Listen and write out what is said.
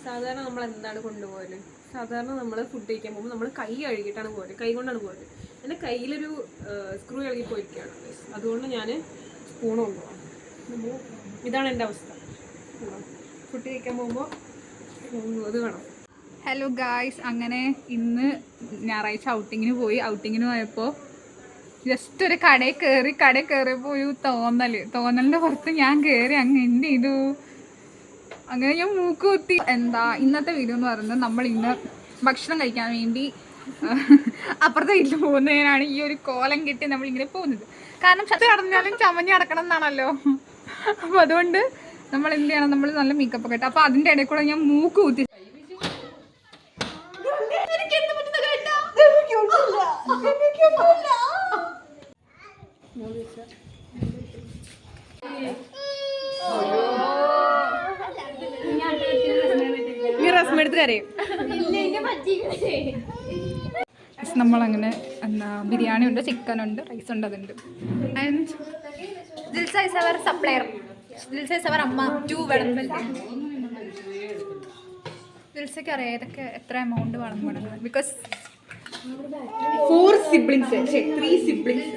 സാധാരണ നമ്മൾ എന്താണ് കൊണ്ടുപോകല്? സാധാരണ നമ്മൾ ഫുഡ് കഴിക്കാൻ പോകുമ്പോൾ നമ്മൾ കൈ കഴുകിയിട്ടാണ് പോകല്, കൈ കൊണ്ടാണ് പോകല്. എൻ്റെ കയ്യിലൊരു സ്ക്രൂ ഇളകി പോയിരിക്കുകയാണ്. അതുകൊണ്ട് ഞാൻ സ്പൂൺ കൊണ്ടുപോകാം. ഇതാണ് എൻ്റെ അവസ്ഥ. ഫുഡ് കഴിക്കാൻ പോകുമ്പോൾ അത് വേണം. ഹലോ ഗായ്സ്, അങ്ങനെ ഇന്ന് ഞായറാഴ്ച ഔട്ടിങ്ങിന് പോയപ്പോൾ ജസ്റ്റ് ഒരു കടയിൽ കയറിയപ്പോൾ ഒരു തോന്നലിൻ്റെ പുറത്ത് ഞാൻ കയറി അങ്ങ് എന്ത് ചെയ്തു, അങ്ങനെ ഞാൻ മൂക്ക് കുത്തി. ഇന്നത്തെ വീഡിയോ എന്ന് പറയുന്നത്, നമ്മൾ ഇന്ന് ഭക്ഷണം കഴിക്കാൻ വേണ്ടി അപ്പുറത്തെ വീട്ടിൽ പോകുന്നതിനാണ് ഈ ഒരു കോലം കെട്ടി നമ്മളിങ്ങനെ പോകുന്നത്. കാരണം ചത്ത് കടന്നാലും ചമഞ്ഞ് കിടക്കണം എന്നാണല്ലോ. അപ്പോൾ അതുകൊണ്ട് നമ്മൾ എന്ത് ചെയ്യണം, നമ്മൾ നല്ല മേക്കപ്പ് ഒക്കെ ഇട്ട്. അപ്പോൾ അതിൻ്റെ ഇടയിൽ കൂടെ ഞാൻ മൂക്ക് കുത്തി. നമ്മളങ്ങനെ ബിരിയാണി ഉണ്ട്, ചിക്കൻ ഉണ്ട്, റൈസ് ഉണ്ട്, അതുണ്ട്. And Dilsa is our supplier, Dilsa is our amma to വിളമ്പൽ. ദിൽസയ്ക്ക് അറിയാം ഏതൊക്കെ എത്ര എമൗണ്ട് വിളമ്പണം, ബിക്കോസ് 4 siblings, 3 siblings.